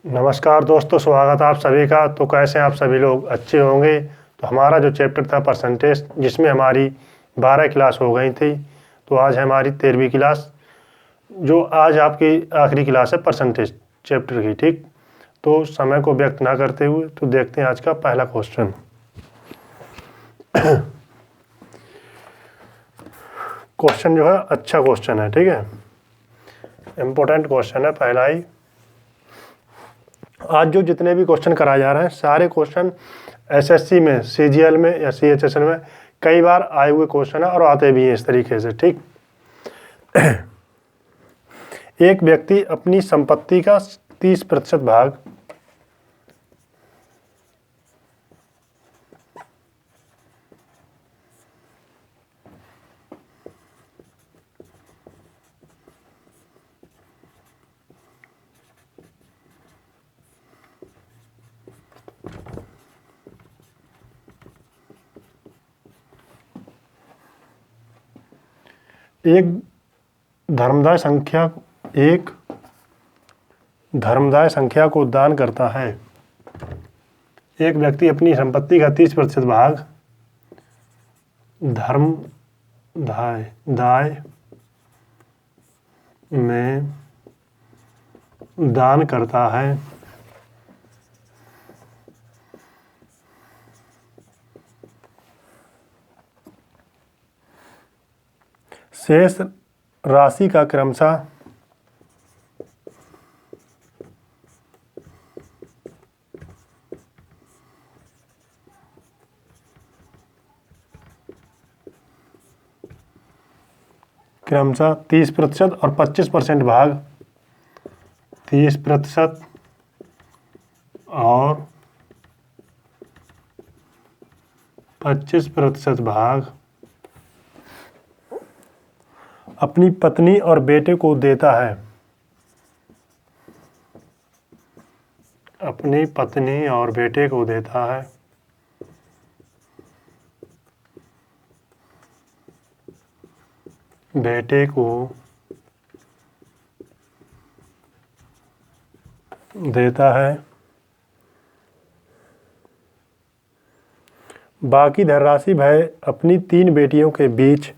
नमस्कार दोस्तों, स्वागत है आप सभी का। तो कैसे हैं आप सभी लोग? अच्छे होंगे। तो हमारा जो चैप्टर था परसेंटेज, जिसमें हमारी 12 क्लास हो गई थी, तो आज है हमारी 13वीं क्लास, जो आज आपकी आखिरी क्लास है परसेंटेज चैप्टर की। ठीक, तो समय को व्यक्त ना करते हुए तो देखते हैं आज का पहला क्वेश्चन। क्वेश्चन जो है अच्छा क्वेश्चन है, ठीक है, इम्पोर्टेंट क्वेश्चन है, पहला ही। आज जो जितने भी क्वेश्चन कराए जा रहे हैं, सारे क्वेश्चन एसएससी में, सीजीएल में या सीएचएसएल में कई बार आए हुए क्वेश्चन है और आते भी हैं इस तरीके से। ठीक, एक व्यक्ति अपनी संपत्ति का 30% भाग एक धर्मदाय संख्या को दान करता है। एक व्यक्ति अपनी संपत्ति का 30% भाग दाय में दान करता है। शेष राशि का क्रमशः क्रमशः 30% और 25% भाग 30% और 25% भाग अपनी पत्नी और बेटे को देता है। अपनी पत्नी और बेटे को देता है। बेटे को देता है। बाकी धनराशि वह अपनी 3 बेटियों के बीच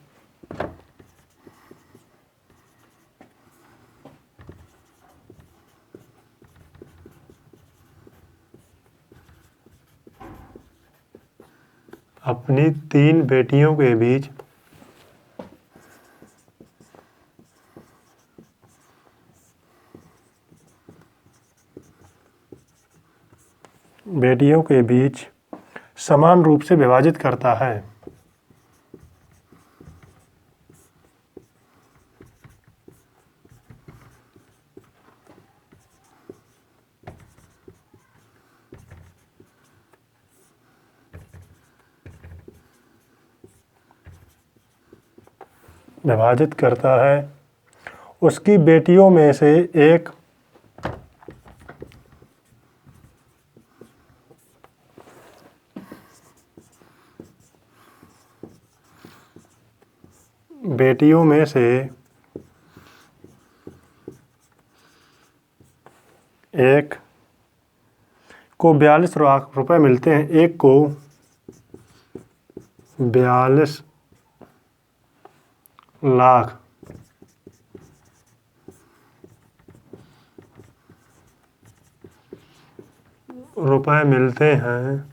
अपनी 3 बेटियों के बीच समान रूप से विभाजित करता है। विभाजित करता है। उसकी बेटियों में से एक को 42 लाख रुपए मिलते हैं। एक को 42 लाख रुपए मिलते हैं।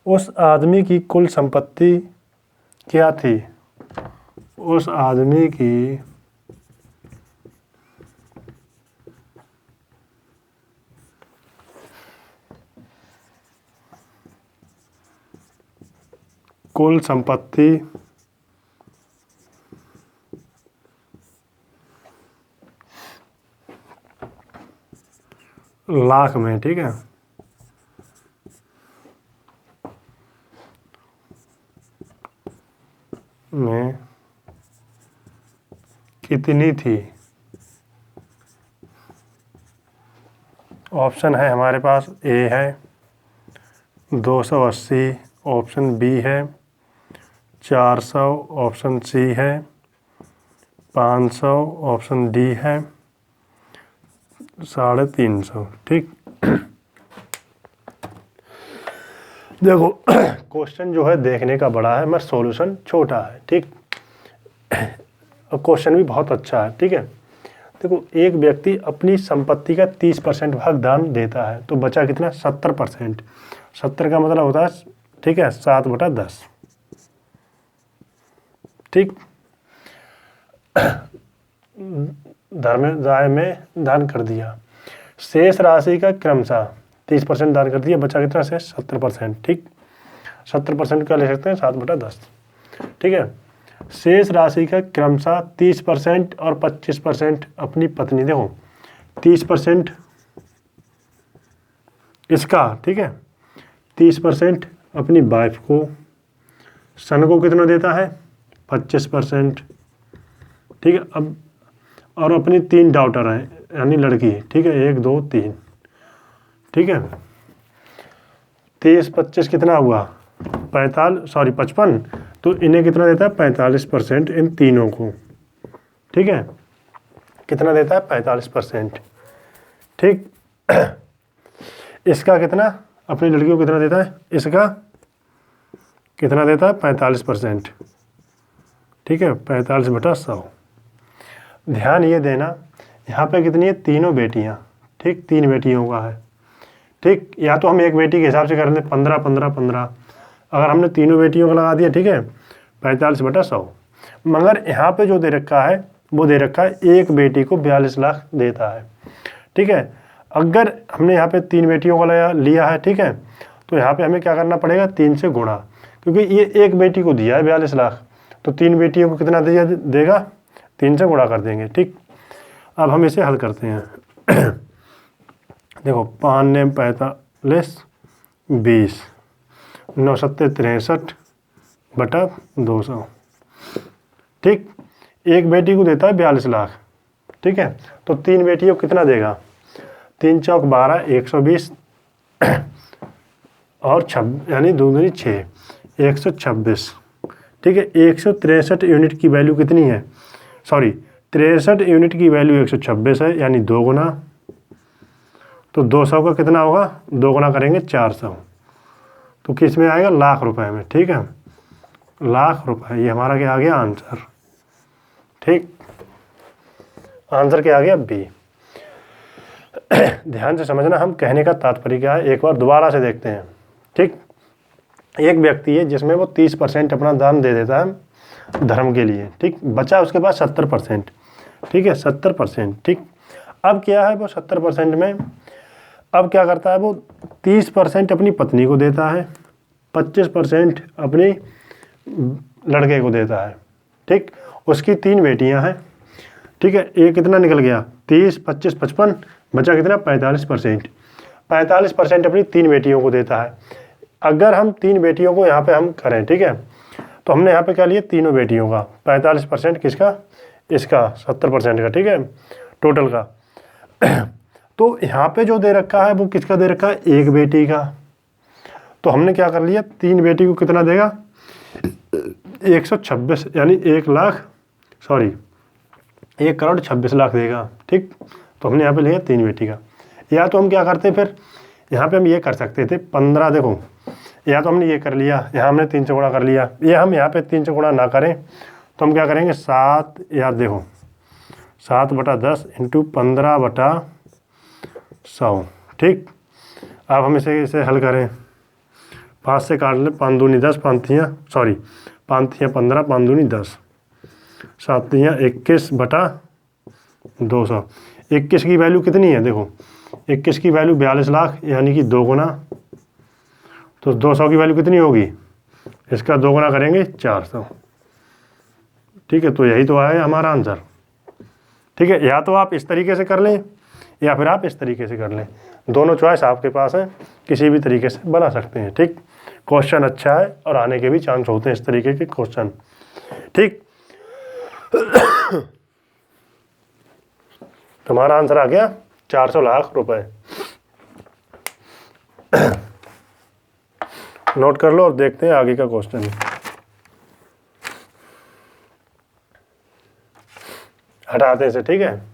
उस आदमी की कुल संपत्ति क्या थी? उस आदमी की कुल संपत्ति लाख में, ठीक है, में कितनी थी? ऑप्शन है हमारे पास, ए है 280, ऑप्शन बी है 400, ऑप्शन सी है 500, ऑप्शन डी है 350, ठीक। देखो क्वेश्चन जो है देखने का बड़ा है, मगर सॉल्यूशन छोटा है, ठीक। और क्वेश्चन भी बहुत अच्छा है, ठीक है। देखो एक व्यक्ति अपनी संपत्ति का 30% भाग दान देता है, तो बचा कितना? 70%। 70 का मतलब होता है, ठीक है, 7/10, ठीक। धर्मदाय में दान कर दिया, शेष राशि का क्रमशः 30% दान कर दिया, बचा कितना? शेष 70%, ठीक। 70% का ले सकते हैं 7/10, ठीक है। शेष राशि का क्रमशः 30% और 25% अपनी पत्नी, देखो 30% इसका, ठीक है, 30% अपनी वाइफ को, सन को कितना देता है? 25%, ठीक है। अब और अपनी 3 डॉटर हैं, यानी लड़की, ठीक है, 1 2 3, ठीक है। 30 25 कितना हुआ? 55, तो इन्हें कितना देता है? 45%, इन तीनों को, ठीक है। कितना देता है? 45%, ठीक। इसका कितना? अपनी लड़कियों को कितना देता है? इसका कितना देता है? 45%, ठीक है, 45/100। ध्यान ये देना, यहाँ पे कितनी है? तीनों बेटियाँ, ठीक, 3 बेटियों का है, ठीक। या तो हम एक बेटी के हिसाब से कर लें 15 15 15, अगर हमने तीनों बेटियों को लगा दिया, ठीक है, 45/100। मगर यहाँ पे जो दे रखा है वो दे रखा है एक बेटी को 42 लाख देता है, ठीक है। अगर हमने यहाँ पे 3 बेटियों को लिया है, ठीक है, तो यहाँ पे हमें क्या करना पड़ेगा? 3 से गुणा, क्योंकि ये एक बेटी को दिया है 42 लाख, तो 3 बेटियों को कितना देगा? 3 से गुणा कर देंगे, ठीक। अब हम इसे हल करते हैं। देखो 5 ने 45 20, 9 7 63/200, ठीक। एक बेटी को देता है 42 लाख, ठीक है, तो 3 बेटियों को कितना देगा? 3 चौक 12, 120 और 6 यानी 2 दूनी 6, 126, ठीक है। 163 यूनिट की वैल्यू कितनी है? सॉरी, 63 यूनिट की वैल्यू 126 है, यानी 2 गुना, तो 200 का कितना होगा? 2 गुना करेंगे 400, तो किस में आएगा? लाख रुपए में, ठीक है, लाख रुपए। ये हमारा क्या आ गया? आंसर, ठीक। आंसर क्या आ गया? बी। ध्यान से समझना, हम कहने का तात्पर्य क्या है, एक बार दोबारा से देखते हैं, ठीक। एक व्यक्ति है जिसमें वो 30% अपना दान दे देता है धर्म के लिए, ठीक। बचा उसके पास 70%, ठीक है, 70%, ठीक। अब क्या है, वो 70% में अब क्या करता है? वो 30% अपनी पत्नी को देता है, 25% अपनी लड़के को देता है, ठीक। उसकी 3 बेटियां हैं, ठीक है। एक कितना निकल गया? 30 25 55, बचा कितना? 45%। 45% अपनी 3 बेटियों को देता है। अगर हम 3 बेटियों को यहाँ पे हम करें, ठीक है, तो हमने यहाँ पे क्या लिया? तीनों बेटियों का 45% किसका? इसका 70% का, ठीक है, टोटल का। तो यहाँ पे जो दे रखा है वो किसका दे रखा है? एक बेटी का। तो हमने क्या कर लिया? 3 बेटी को कितना देगा? 126, यानी 1,26,00,000 देगा, ठीक। तो हमने यहाँ पे लिया 3 बेटी का। या तो हम क्या करते फिर, यहाँ पे हम ये कर सकते थे 15, देखो, या तो हमने ये कर लिया, यहाँ हमने 3 से गुणा कर लिया, ये हम यहाँ पे 3 से गुणा ना करें तो हम क्या करेंगे? 7, या देखो 7/10 इंटू 15/100, ठीक। अब हम इसे हल करें, 5 से काट लें, 5 दूनी 10, 5 तियाँ 15, 5 दूनी 10, 7 तियाँ 21/200। 21 की वैल्यू कितनी है? देखो 21 की वैल्यू 42 लाख, यानी कि 2 गुना, तो 200 की वैल्यू कितनी होगी? इसका 2 गुना करेंगे 400, ठीक है। तो यही तो आया हमारा आंसर, ठीक है। या तो आप इस तरीके से कर लें या फिर आप इस तरीके से कर लें, दोनों चॉइस आपके पास है, किसी भी तरीके से बना सकते हैं, ठीक। क्वेश्चन अच्छा है और आने के भी चांस होते हैं इस तरीके के क्वेश्चन, ठीक। तुम्हारा आंसर आ गया 400 लाख रुपए। नोट कर लो और देखते हैं आगे का क्वेश्चन। हटाते हैं इसे, ठीक है।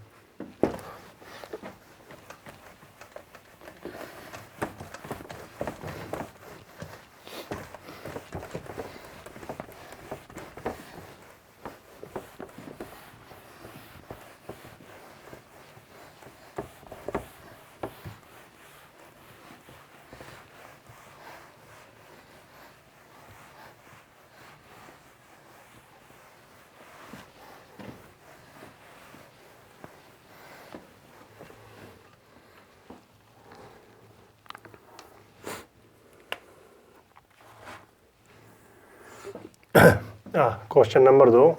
Question number 2।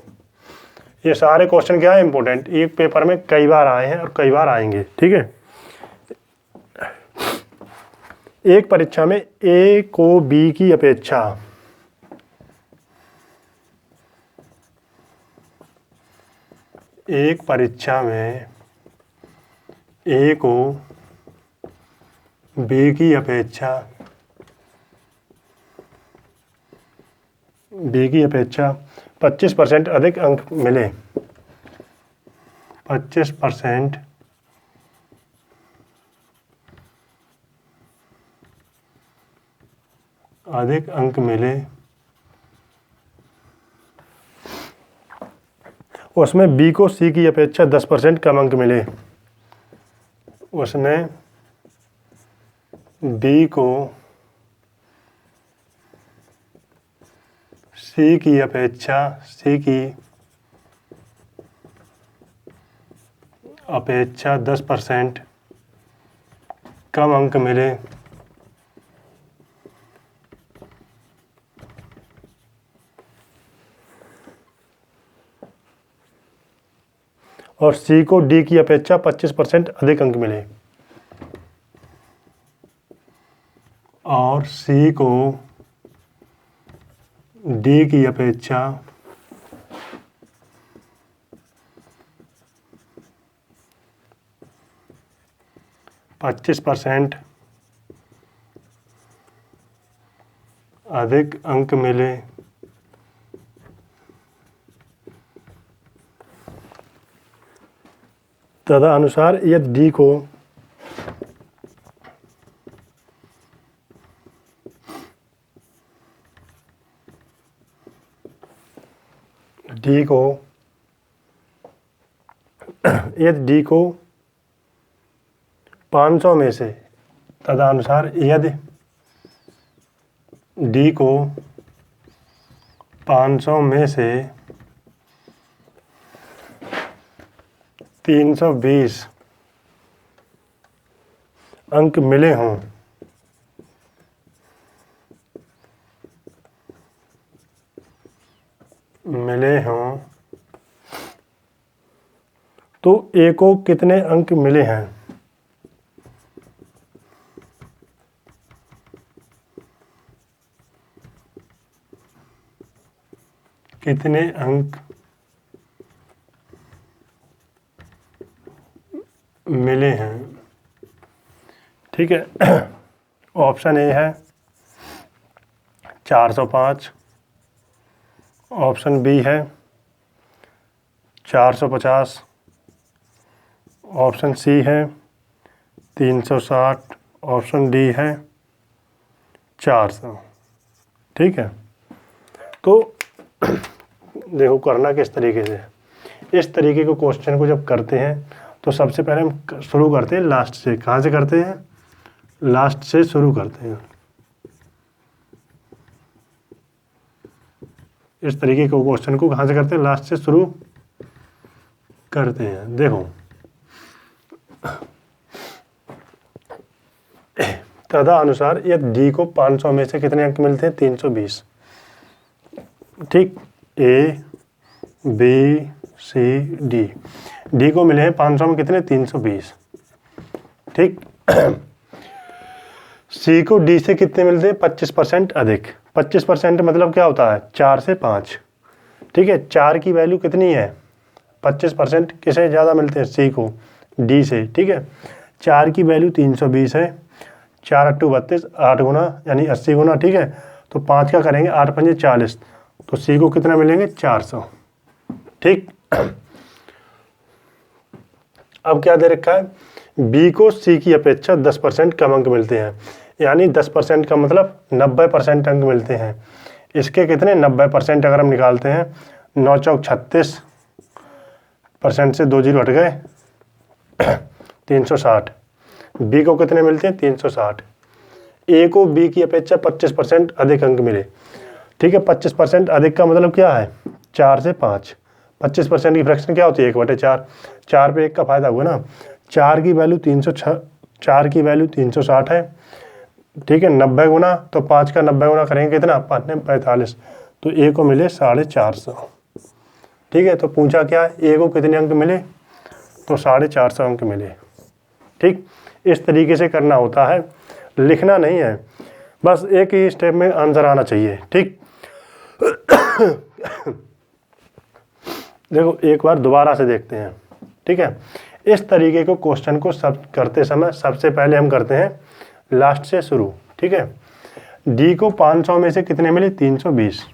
ये सारे क्वेश्चन क्या है इंपॉर्टेंट, एक पेपर में कई बार आए हैं और कई बार आएंगे, ठीक है। एक परीक्षा में ए को बी की अपेक्षा एक परीक्षा में ए को बी की अपेक्षा 25% अधिक अंक मिले, 25% अधिक अंक मिले, उसमें बी को सी की अपेक्षा 10% कम अंक मिले, उसमें बी को सी की अपेक्षा 10% कम अंक मिले, और सी को डी की अपेक्षा 25% अधिक अंक मिले, और सी को डी की अपेक्षा 25% अधिक अंक मिले, तदनुसार यदि डी को यदि डी को 500 में से, तदनुसार यदि डी को 500 में से 320 अंक मिले हों, तो ए को कितने अंक मिले हैं? कितने अंक मिले हैं, ठीक है। ऑप्शन ए है 405, ऑप्शन बी है 450, ऑप्शन सी है 360, ऑप्शन डी है 400, ठीक है। तो देखो करना किस तरीके से, इस तरीके के क्वेश्चन को जब करते हैं तो सबसे पहले हम शुरू करते हैं लास्ट से। कहाँ से करते हैं? लास्ट से शुरू करते हैं। इस तरीके के क्वेश्चन को कहाँ से करते हैं? लास्ट से शुरू करते हैं। देखो तदनुसार यदि डी को 500 में से कितने अंक मिलते हैं? 320, ठीक। A B C D, D को मिले हैं 500 में कितने? 320, ठीक। सी को डी से कितने मिलते हैं? 25% अधिक। 25% मतलब क्या होता है? 4 से 5, ठीक है। 4 की वैल्यू कितनी है? 25% किसे ज़्यादा मिलते हैं? सी को डी से, ठीक है। 4 की वैल्यू 320 है, 4 8 32, 8 गुना यानी 80 गुना, ठीक है। तो 5 का करेंगे 8 5 40, तो सी को कितना मिलेंगे? 400, ठीक। अब क्या दे रखा है? बी को सी की अपेक्षा 10% कम अंक मिलते हैं, यानी 10% का मतलब 90% अंक मिलते हैं। इसके कितने? 90% अगर हम निकालते हैं, 9 चौक 36% से 2 जीरो हट गए 360। बी को कितने मिलते हैं? 360। ए को बी की अपेक्षा 25% अधिक अंक मिले, ठीक है। 25% अधिक का मतलब क्या है? 4 से 5। 25% की फ्रैक्शन क्या होती है? 1/4। 4 पे 1 का फायदा हुआ ना। 4 की वैल्यू 360 है, ठीक है। 90 गुना, तो 5 का 90 गुना करेंगे कितना? 5 45, तो ए को मिले 450। ठीक है, तो पूछा क्या है, ए को कितने अंक मिले, तो 450 अंक मिले। ठीक, इस तरीके से करना होता है, लिखना नहीं है, बस एक ही स्टेप में आंसर आना चाहिए। ठीक देखो एक बार दोबारा से देखते हैं। ठीक है, इस तरीके को क्वेश्चन को सब करते समय सबसे पहले हम करते हैं लास्ट से शुरू। ठीक है, डी को 500 में से कितने मिले, 320।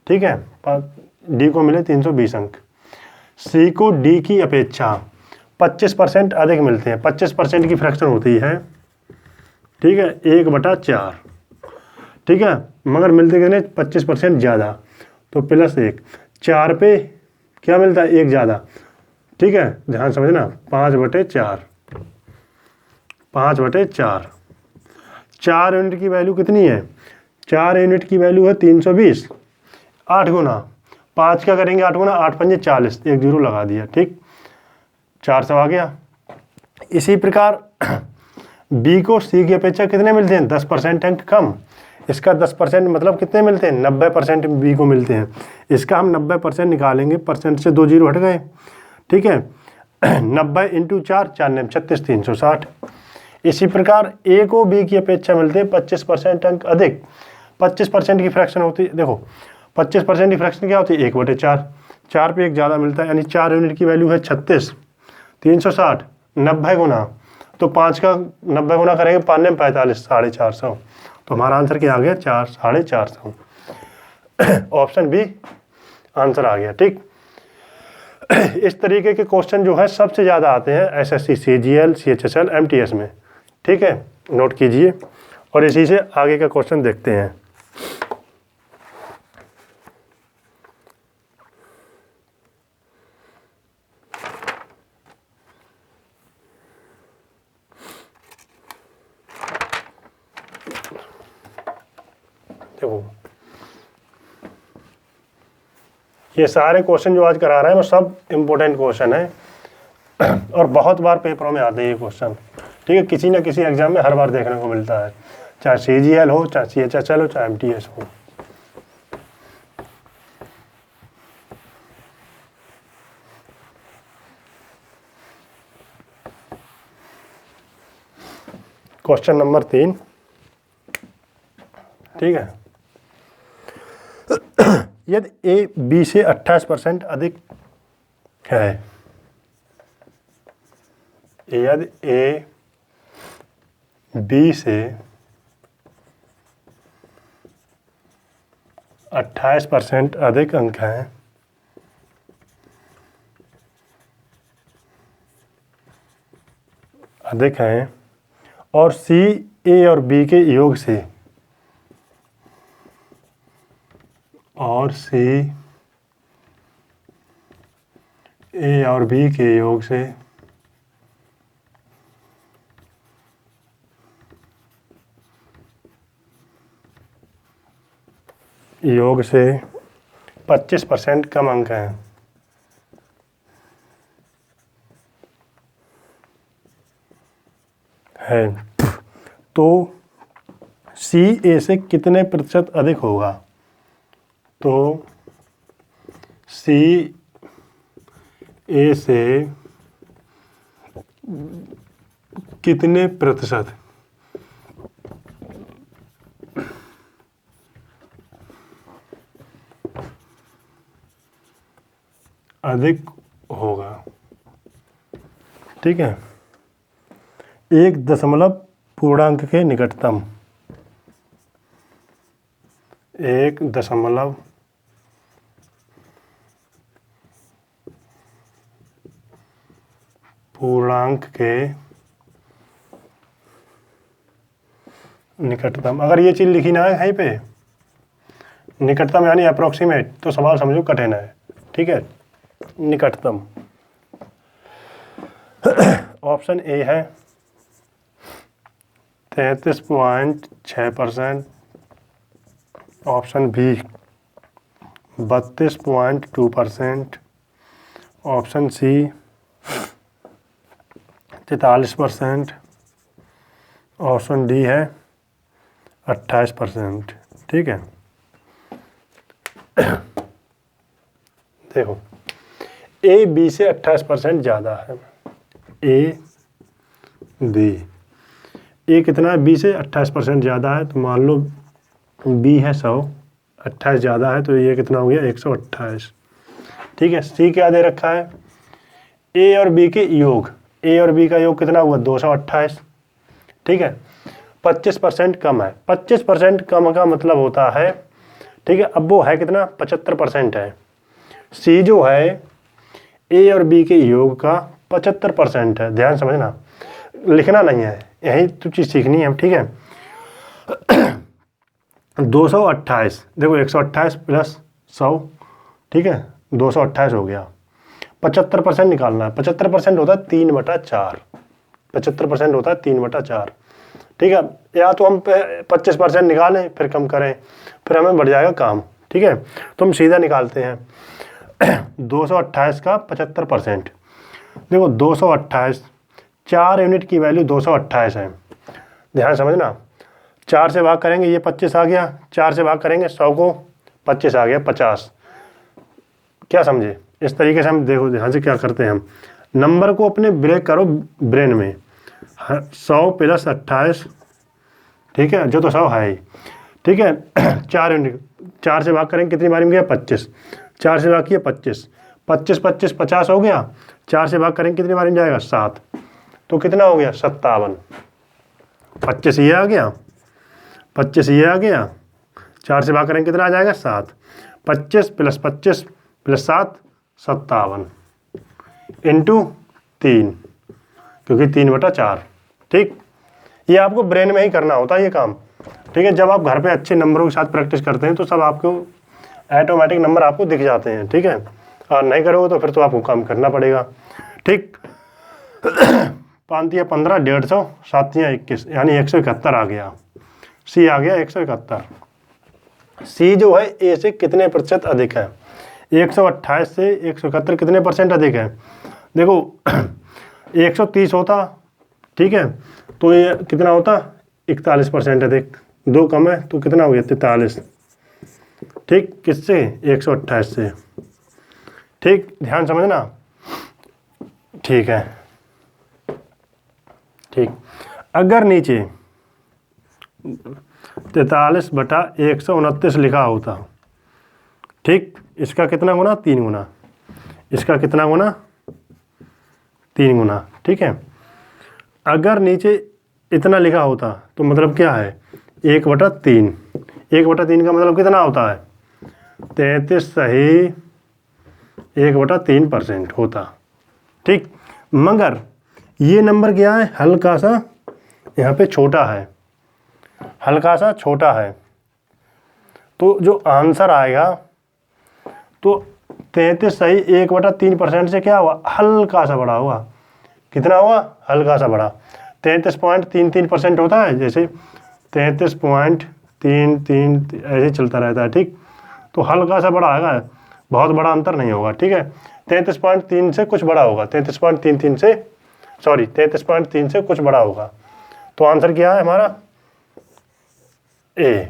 ठीक है, डी को मिले 320 अंक। सी को डी की अपेक्षा 25% अधिक मिलते हैं, 25% की फ्रैक्शन होती है। ठीक है, 1/4। ठीक है, मगर मिलते कितने, 25% ज़्यादा, तो +1। 4 पे क्या मिलता है, 1 ज़्यादा। ठीक है, ध्यान समझना, 5/4, 5/4। 4 यूनिट की वैल्यू कितनी है, 4 यूनिट की वैल्यू है 320। 8 गुना 5 का करेंगे, 8 गुना 8 पंजे 40, 1 0 लगा दिया। ठीक, 400 आ गया। इसी प्रकार बी को सी की अपेक्षा कितने मिलते हैं, 10% अंक कम। इसका 10% मतलब कितने मिलते हैं, 90% बी को मिलते हैं। इसका हम 90% निकालेंगे, परसेंट से 2 0 हट गए। ठीक है, 90 × 4 4 9 36 360। इसी प्रकार ए को बी की अपेक्षा मिलते हैं 25% अंक अधिक। 25% की फ्रैक्शन होती है, देखो 25% की फ्रैक्शन क्या होती है, 1/4। 4 पे 1 ज़्यादा मिलता है, यानी 4 यूनिट की वैल्यू है 36 360। 90 गुना, तो 5 का 90 गुना करेंगे, 5 में 45, 450। तो हमारा आंसर क्या आ गया, 450। ऑप्शन बी आंसर आ गया। ठीक, इस तरीके के क्वेश्चन जो है सबसे ज़्यादा आते हैं एसएससी, सीजीएल, सीएचएसएल, एमटीएस में। ठीक है, नोट कीजिए और इसी से आगे का क्वेश्चन देखते हैं। देखो ये सारे क्वेश्चन जो आज करा रहे हैं वो सब इम्पोर्टेंट क्वेश्चन है और बहुत बार पेपरों में आते हैं ये क्वेश्चन। ठीक है, किसी ना किसी एग्जाम में हर बार देखने को मिलता है, चाहे सीजीएल हो, चाहे सीएचएसएल हो, चाहे एमटीएस हो। Question number 3। ठीक है, यदि ए बी से 28% अधिक है, यदि ए बी से 28% अधिक अंक हैं, अधिक हैं, और सी ए और बी के योग से, और सी ए और बी के योग से योग से 25% कम अंक हैं, तो सी ए से कितने प्रतिशत अधिक होगा, तो सी ए से कितने प्रतिशत अधिक होगा। ठीक है, 1 दशमलव पूर्णांक के निकटतम, 1 दशमलव पूर्णांक के निकटतम। अगर ये चीज़ लिखी ना है कहीं पे, निकटतम यानी अप्रोक्सीमेट, तो सवाल समझो कठिन है। ठीक है, निकटतम ऑप्शन ए है 33.6%, option B 32.2%, option C 43%, option D है 28%। ठीक है, देखो ए बी से 28% ज़्यादा है, ए बी, ए कितना है, बी से 28% ज़्यादा है, तो मान लो बी है 100, 28 ज़्यादा है, तो ये कितना हो गया 128। ठीक है, सी क्या दे रखा है, ए और बी के योग, ए और बी का योग कितना हुआ 228। ठीक है, 25% कम है, 25% कम का मतलब होता है, ठीक है, अब वो है कितना 75% है। सी जो है ए और बी के योग का 75% है, ध्यान समझना, लिखना नहीं है, यही तो चीज़ सीखनी है। ठीक है, 228, देखो 128 प्लस 100, ठीक है 228 हो गया। 75% निकालना है, 75% होता है 3/4, 75% होता है 3/4। ठीक है, या तो हम 25% निकालें फिर कम करें, फिर हमें बढ़ जाएगा काम। ठीक है, तो हम सीधा निकालते हैं 228 का 75%। देखो 228, 4 यूनिट की वैल्यू 228 है, ध्यान समझना, 4 से भाग करेंगे ये 25 आ गया, 4 से भाग करेंगे 100 को 25 आ गया 50। क्या समझे, इस तरीके से हम देखो ध्यान से क्या करते हैं, हम नंबर को अपने ब्रेक करो ब्रेन में, 100 प्लस 28, ठीक है, जो तो 100 है ही, ठीक है 4 यूनिट, 4 से भाग करेंगे कितनी बारी में गया 25, 4 से भाग किया 25, 25 25 50 हो गया, 4 से भाग करेंगे कितनी बारी में जाएगा 7, तो कितना हो गया 57। 25 ये आ गया, 25 ये आ गया, 4 से भाग करेंगे कितना आ जाएगा 7, 25 प्लस 25 प्लस 7 57 इंटू 3, क्योंकि 3/4। ठीक, ये आपको ब्रेन में ही करना होता है ये काम। ठीक है, जब आप घर पे अच्छे नंबरों के साथ प्रैक्टिस करते हैं तो सब आपको ऑटोमेटिक नंबर आपको दिख जाते हैं। ठीक है, और नहीं करोगे तो फिर तो आपको काम करना पड़ेगा। ठीक, 5 या 15, 150, 7 या 21, यानी 171 आ गया, सी आ गया 171। सी जो है ए से कितने प्रतिशत अधिक है, 128 से 171 कितने परसेंट अधिक है। देखो 130 होता, ठीक है, तो ये कितना होता 41% अधिक, 2 कम है तो कितना हो गया 43। ठीक, किससे 128 से। ठीक, ध्यान समझना, ठीक है। ठीक, अगर नीचे 43/129 लिखा होता, ठीक, इसका कितना गुना 3 गुना, इसका कितना गुना 3 गुना। ठीक है, अगर नीचे इतना लिखा होता तो मतलब क्या है 1/3, 1/3 का मतलब कितना होता है 33 सही 1/3% होता। ठीक, मगर ये नंबर क्या है हल्का सा यहाँ पे छोटा है, हल्का सा छोटा है, तो जो आंसर आएगा तो 33 सही 1/3% से क्या हुआ हल्का सा बड़ा हुआ, कितना हुआ हल्का सा बड़ा, 33.33% होता है, जैसे 33.33 ऐसे चलता रहता है। ठीक, तो हल्का सा बड़ा आएगा, बहुत बड़ा अंतर नहीं होगा। ठीक है, 33.3 से कुछ बड़ा होगा, 33.33 से, सॉरी 33.3 से कुछ बड़ा होगा, तो आंसर क्या है हमारा ए।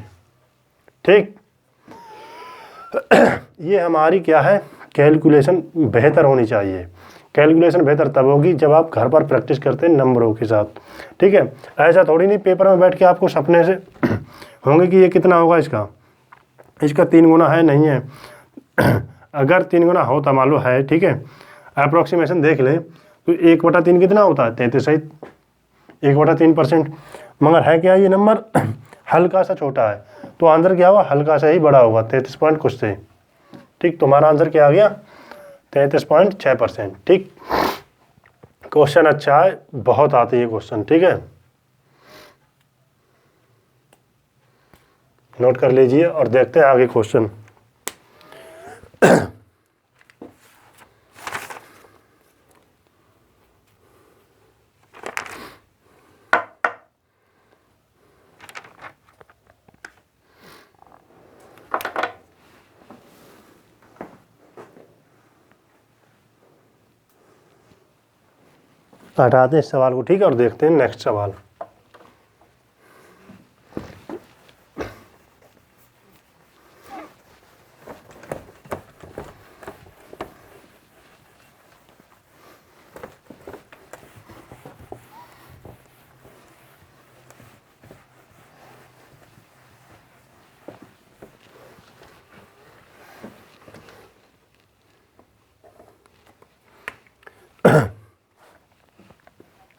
ठीक, ये हमारी क्या है कैलकुलेशन बेहतर होनी चाहिए। कैलकुलेशन बेहतर तब होगी जब आप घर पर प्रैक्टिस करते हैं नंबरों के साथ। ठीक है, ऐसा थोड़ी नहीं पेपर में बैठ के आपको सपने से होंगे कि ये कितना होगा, इसका 3 गुना है नहीं है। अगर 3 गुना होता मान लो है, ठीक है, अप्रोक्सीमेशन देख ले तो 1/3 कितना होता है 33 सही 1/3%, मगर है क्या ये नंबर हल्का सा छोटा है, तो आंसर क्या हुआ हल्का सा ही बड़ा होगा 33 पॉइंट कुछ से। ठीक, तुम्हारा आंसर क्या आ गया 33.6%। ठीक, क्वेश्चन अच्छा है, बहुत आते हैं क्वेश्चन। ठीक है, नोट कर लीजिए और देखते हैं आगे क्वेश्चन। हटाते हैं इस सवाल को, ठीक है, और देखते हैं नेक्स्ट सवाल।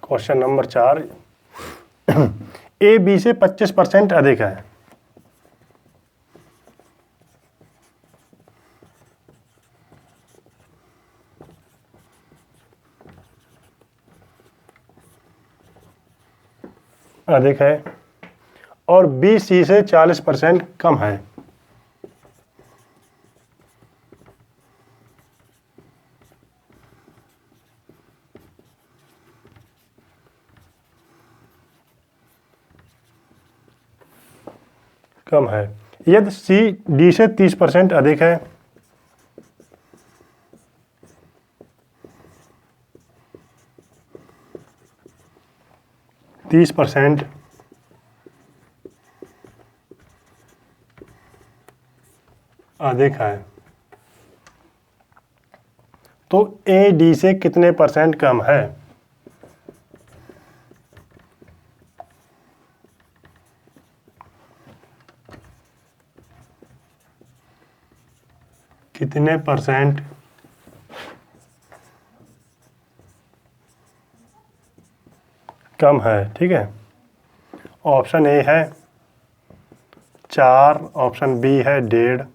क्वेश्चन नंबर 4, ए बी से 25% अधिक है। अधिक है और बी सी से 40% कम है। कम है यदि सी डी से 30% अधिक है। तीस % अधिक है तो ए डी से कितने % कम है? कितने % कम है। ठीक है, ऑप्शन ए है 4, ऑप्शन बी है 1.5,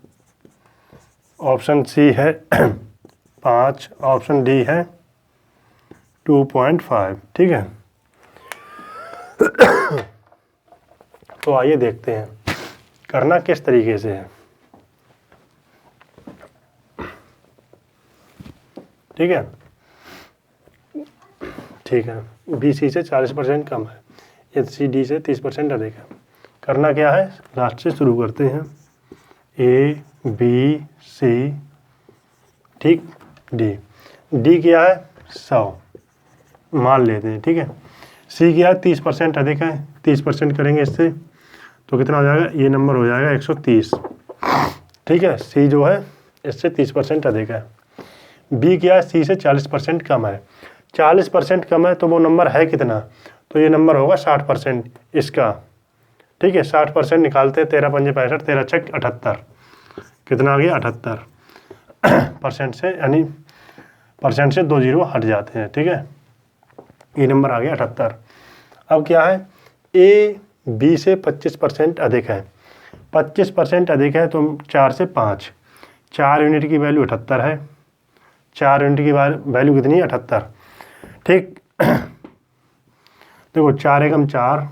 ऑप्शन सी है 5, ऑप्शन डी है 2.5। ठीक है, तो आइए देखते हैं करना किस तरीके से है। ठीक है, ठीक है, बी सी से 40% कम है यदि सी डी से 30% अधिक है। करना क्या है, लास्ट से शुरू करते हैं। ए बी सी, ठीक, डी। डी क्या है 100 मान लेते हैं। ठीक है, सी क्या है 30% अधिक है, 30% करेंगे इससे तो कितना हो जाएगा, ये नंबर हो जाएगा 130। ठीक है, सी जो है इससे 30% अधिक है। बी क्या है, सी से 40% कम है। 40% कम है तो वो नंबर है कितना, तो ये नंबर होगा 60% इसका। ठीक है, 60% निकालते हैं, 13 पंजे 65, 13 छक 78, कितना आ गया 78% से, यानी परसेंट से 2 जीरो हट जाते हैं। ठीक है, ये नंबर आ गया 78। अब क्या है, ए बी से 25% अधिक है। 25% अधिक है तो 4 से 5, 4 यूनिट की वैल्यू 78 है। 4 यूनिट की वैल्यू कितनी है 78। ठीक, देखो 4 एकम 4,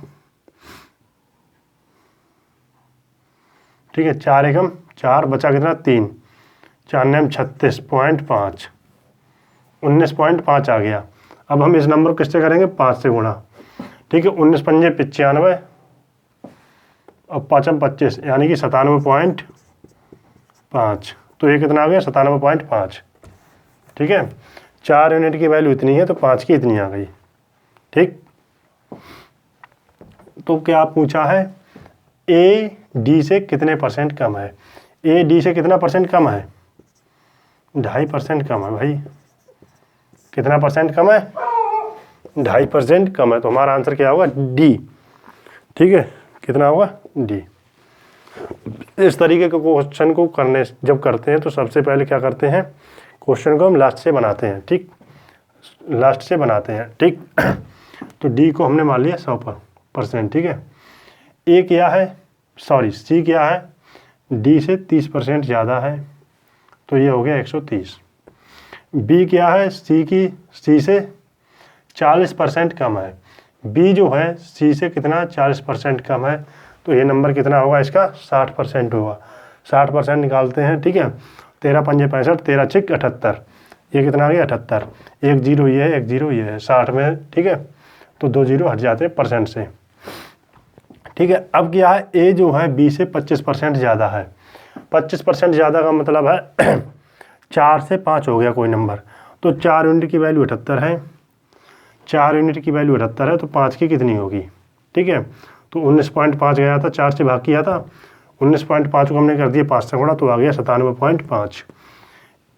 ठीक है, 4 एकम 4 बचा कितना 3, 4 नेम 36.5, 19.5 आ गया। अब हम इस नंबर को किससे करेंगे, 5 से गुणा। ठीक है, 19 पंजे 95 और 5 25, यानी कि 97.5, तो ये कितना आ गया 97.5। ठीक है, 4 यूनिट की वैल्यू इतनी है तो 5 की इतनी आ गई। ठीक, तो क्या पूछा है, ए डी से कितने % कम है। ए डी से कितना % कम है, 2.5% कम है भाई। कितना % कम है, 2.5% कम है, तो हमारा आंसर क्या होगा, डी। ठीक है, कितना होगा, डी। इस तरीके के क्वेश्चन को जब करते हैं तो सबसे पहले क्या करते हैं, क्वेश्चन को हम लास्ट से बनाते हैं। ठीक, लास्ट से बनाते हैं। ठीक, तो डी को हमने मान लिया 100%। ठीक है, ए क्या है, सॉरी सी क्या है, डी से 30% ज़्यादा है तो ये हो गया 130। बी क्या है, सी से 40% कम है। बी जो है सी से कितना 40% कम है तो ये नंबर कितना होगा, इसका 60% होगा। 60% निकालते हैं। ठीक है, 13 पंजे 65, 13 छिक 78, ये कितना आ गया 78। 1 जीरो ये है, 1 जीरो ये है, 60 में। ठीक है, तो 2 जीरो हट जाते हैं % से। ठीक है, अब क्या है, ए जो है बी से 25% ज़्यादा है। 25% ज़्यादा का मतलब है 4 से 5 हो गया कोई नंबर, तो 4 यूनिट की वैल्यू 78 है। 4 यूनिट की वैल्यू 78 है तो 5 की कितनी होगी। ठीक है, तो 19.5 गया था, 4 से भाग किया था, 19.5 को हमने कर दिया 5 से गुणा तो आ गया 97.5।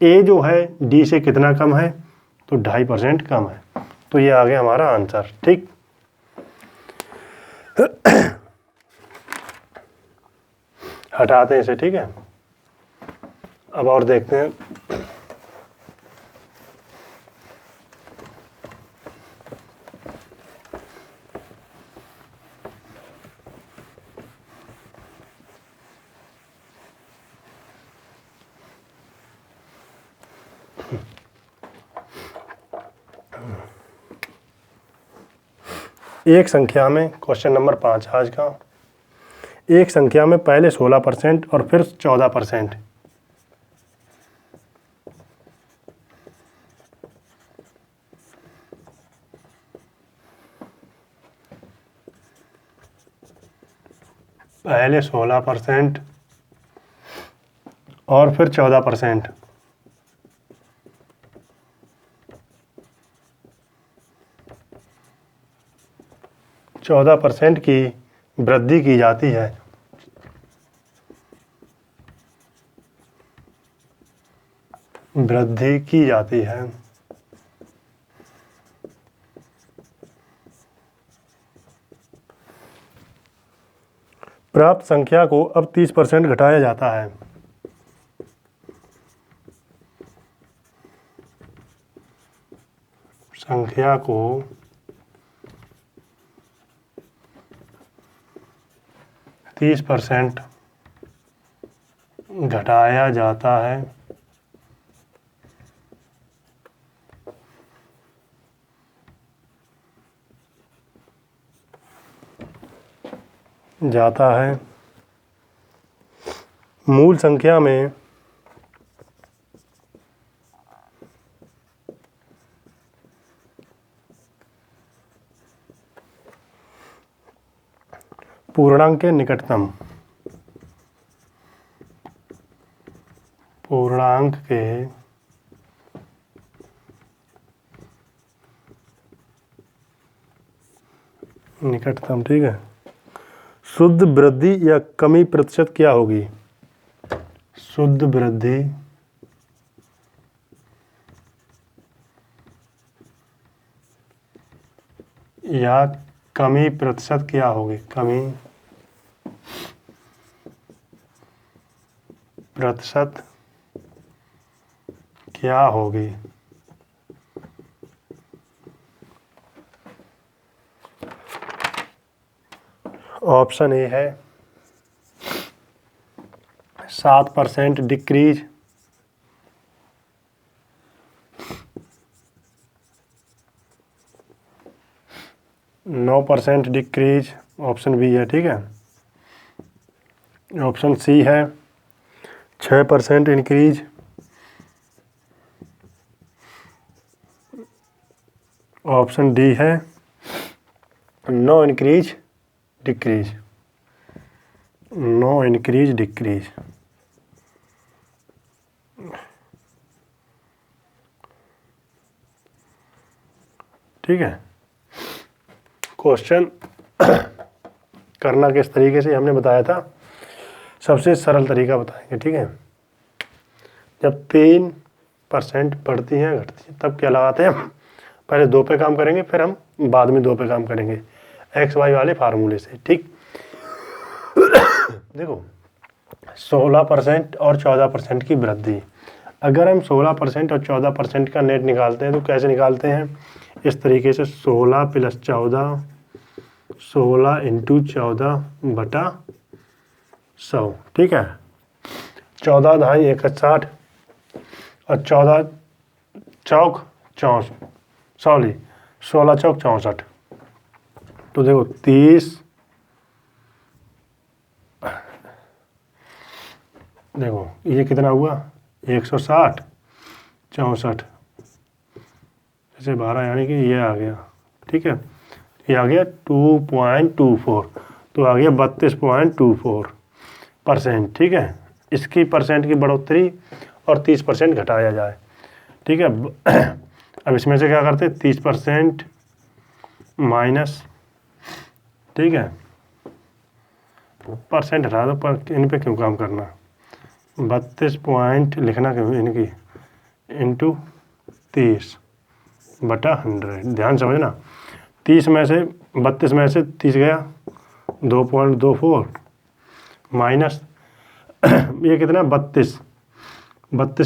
ए जो है डी से कितना कम है, तो 2.5% कम है, तो ये आ गया हमारा आंसर। ठीक, हटाते हैं इसे। ठीक है, अब और देखते हैं। एक संख्या में, क्वेश्चन नंबर 5 आज का, एक संख्या में पहले 16% और फिर 14%। पहले 16% और फिर 14%। 14% की वृद्धि की जाती है। वृद्धि की जाती है। प्राप्त संख्या को अब 30% घटाया जाता है। संख्या को 30% घटाया जाता है। मूल संख्या में पूर्णांक के निकटतम, पूर्णांक के निकटतम, ठीक है। शुद्ध वृद्धि या कमी प्रतिशत क्या होगी? शुद्ध वृद्धि या कमी प्रतिशत क्या होगी? कमी प्रतिशत क्या होगी? ऑप्शन ए है 7% डिक्रीज, 9% डिक्रीज, ऑप्शन बी है, ठीक है। ऑप्शन सी है 6% इंक्रीज, ऑप्शन डी है no increase decrease, no increase decrease. ठीक है। क्वेश्चन करना किस तरीके से हमने बताया था, सबसे सरल तरीका बताएंगे, ठीक है। जब 3% बढ़ती हैं घटती हैं तब क्या लगाते हैं हम? पहले 2 पे काम करेंगे, फिर हम बाद में 2 पे काम करेंगे, एक्स वाई वाले फार्मूले से, ठीक। देखो 16% और 14% की वृद्धि, अगर हम 16% और 14% का नेट निकालते हैं तो कैसे निकालते हैं? इस तरीके से 16 + 14, 16 × 14 बटा 100, ठीक है। 14 × 2 = 60 और 14 चौक 64, 16 चौक 64। तो देखो 30, देखो ये कितना हुआ 160, 64 जैसे 12, यानी कि ये आ गया, ठीक है। ये आ गया 2.24, तो आ गया 32.24%, ठीक है। इसकी परसेंट की बढ़ोतरी और 30% घटाया जाए, ठीक है। अब इसमें से क्या करते हैं 30% माइनस, ठीक है, परसेंट हटा दो, पर इन पे क्यों काम करना, 32 पॉइंट लिखना क्यों इनकी, इंटू 30 बटा 100। ध्यान समझना, 30 में से 32 में से 30 गया 2.24 माइनस ये कितना 32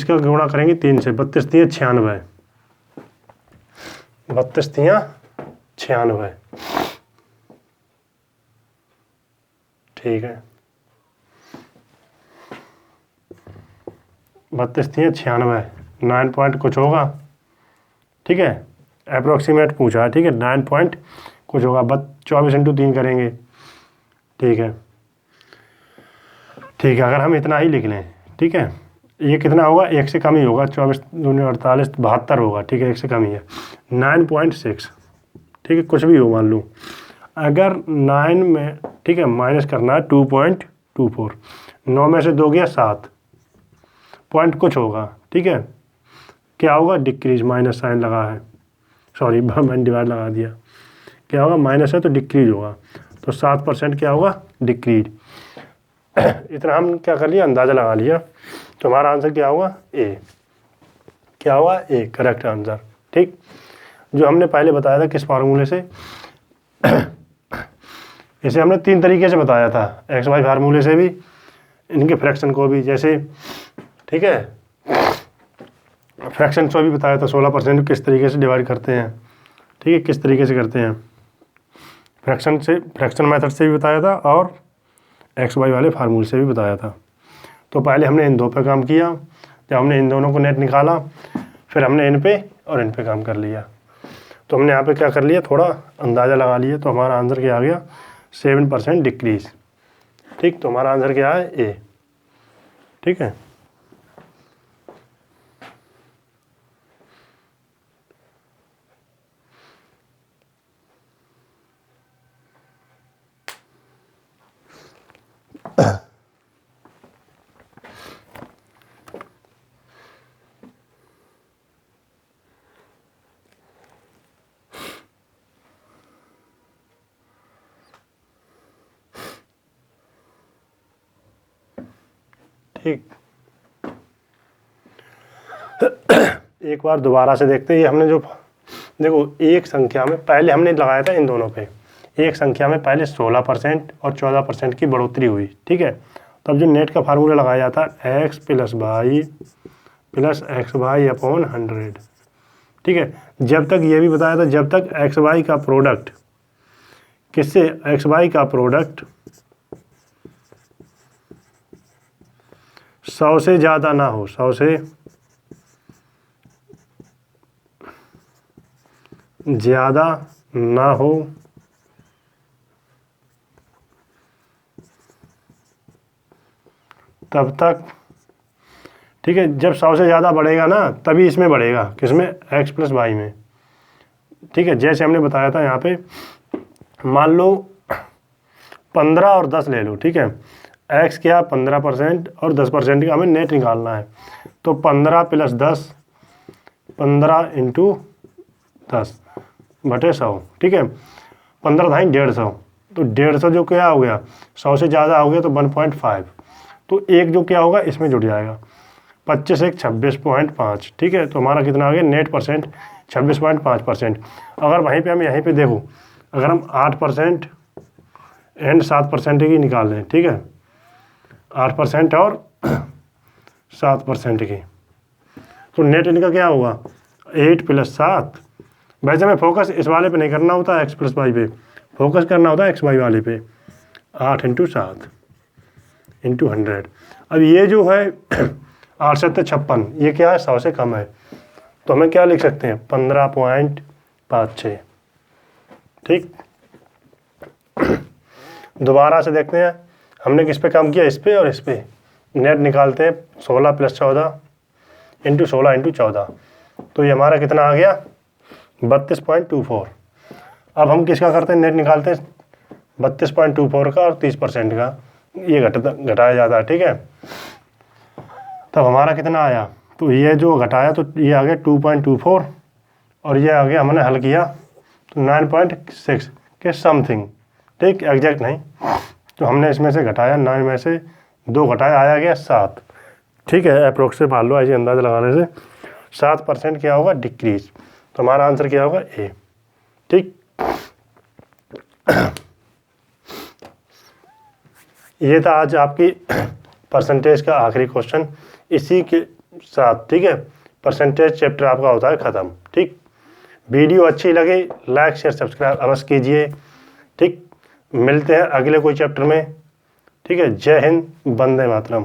का गुणा करेंगे 3 से, 32 × 96, 32 × 96, ठीक है। 32 × 96, 9 पॉइंट कुछ होगा, ठीक है। अप्रोक्सीमेट पूछा है, ठीक है, 9 पॉइंट कुछ होगा 24 × 3 करेंगे, ठीक है। अगर हम इतना ही लिख लें, ठीक है, ये कितना होगा, 1 से कम ही होगा, 24 दूनी 48, 72 होगा, ठीक है, 1 से कम ही है, 9.6, ठीक है, कुछ भी हो मान लो। अगर 9 में, ठीक है, माइनस करना है 2.24, 9 में से 2 गया 7 पॉइंट कुछ होगा, ठीक है, क्या होगा, डिक्रीज, माइनस साइन लगा है, सॉरी मैंने डिवाइड लगा दिया, क्या होगा, माइनस है तो डिक्रीज होगा, तो 7% क्या होगा, डिक्रीज। इतना हम क्या कर लिया, अंदाज़ा लगा लिया, तो हमारा आंसर क्या होगा, ए, क्या होगा, ए करेक्ट आंसर, ठीक। जो हमने पहले बताया था किस फार्मूले से, इसे हमने 3 तरीके से बताया था, एक्स वाई फार्मूले से भी, इनके फ्रैक्शन को भी, जैसे, ठीक है, फ्रैक्शन को भी बताया था, 16% किस तरीके से डिवाइड करते हैं, ठीक है, किस तरीके से करते हैं, फ्रैक्शन मेथड से भी बताया था, और एक्स वाई वाले फार्मूले से भी बताया था। तो पहले हमने इन दो पे काम किया, जब हमने इन दोनों को नेट निकाला, फिर हमने इन पे और इन पे काम कर लिया। तो हमने यहाँ पे क्या कर लिया, थोड़ा अंदाज़ा लगा लिया, तो हमारा आंसर क्या आ गया, 7% डिक्रीज, ठीक। तो हमारा आंसर क्या है, ए, ठीक है। ठीक, एक बार दोबारा से देखते हैं। ये हमने जो देखो, एक संख्या में पहले हमने लगाया था इन दोनों पे, एक संख्या में पहले 16% और 14% की बढ़ोतरी हुई, ठीक है। तब जो नेट का फार्मूला लगाया जाता है, x + y + xy अपॉन 100, ठीक है। जब तक ये भी बताया था, जब तक xy का प्रोडक्ट किससे, xy का प्रोडक्ट 100 से ज़्यादा ना हो, 100 से ज़्यादा ना हो, तब तक, ठीक है। जब 100 से ज़्यादा बढ़ेगा ना, तभी इसमें बढ़ेगा, किसमें, x + y में, ठीक है। जैसे हमने बताया था यहाँ पे, मान लो 15 और 10 ले लो, ठीक है। x क्या, 15% और 10% का हमें नेट निकालना है, तो 15 + 10, 15 × 10 बटे 100, ठीक है। 15 × 150, तो 150 जो क्या हो गया, 100 से ज़्यादा हो गया तो 1.5, तो एक जो क्या होगा इसमें जुड़ जाएगा, 25 × 1 = 26.5, ठीक है। तो हमारा कितना आ गया, नेट परसेंट 26.5%। अगर वहीं पे हम यहीं पे देखो, अगर हम 8% एंड 7% की निकाल लें, ठीक है, 8% और 7% की, तो नेट इनका क्या होगा, 8 + 7। वैसे हमें फोकस इस वाले पे नहीं करना होता है, x + y पे फोकस करना होता है, xy वाले पे, 8 × 7 × 100। अब ये जो है 8 × 7 = 56, ये क्या है, 100 से कम है, तो हमें क्या लिख सकते हैं, 15.56, ठीक। दोबारा से देखते हैं, हमने किस पे काम किया, इस पे और इस पे, नेट निकालते हैं, 16 + 14 × 16 × 14, तो ये हमारा कितना आ गया, 32.24। अब हम किसका करते हैं, नेट निकालते हैं 32.24 का और 30% का, ये घटाया जाता है, ठीक है। तब हमारा कितना आया, तो ये जो घटाया तो ये आ गया 2.24, और ये आ गया, हमने हल किया तो 9.6 के समथिंग, ठीक, एग्जैक्ट नहीं। तो हमने इसमें से घटाया, 9 में से 2 घटाया, आया गया 7, ठीक है। अप्रोक्स से मान लो, ऐसे अंदाज़ा लगाने से 7% क्या होगा, डिक्रीज। तो हमारा आंसर क्या होगा, ए, ठीक। ये था आज आपकी परसेंटेज का आखिरी क्वेश्चन। इसी के साथ, ठीक है, परसेंटेज चैप्टर आपका होता है ख़त्म, ठीक। वीडियो अच्छी लगे, लाइक शेयर सब्सक्राइब अवश्य कीजिए, ठीक। मिलते हैं अगले कोई चैप्टर में, ठीक है। जय हिंद, वंदे मातरम।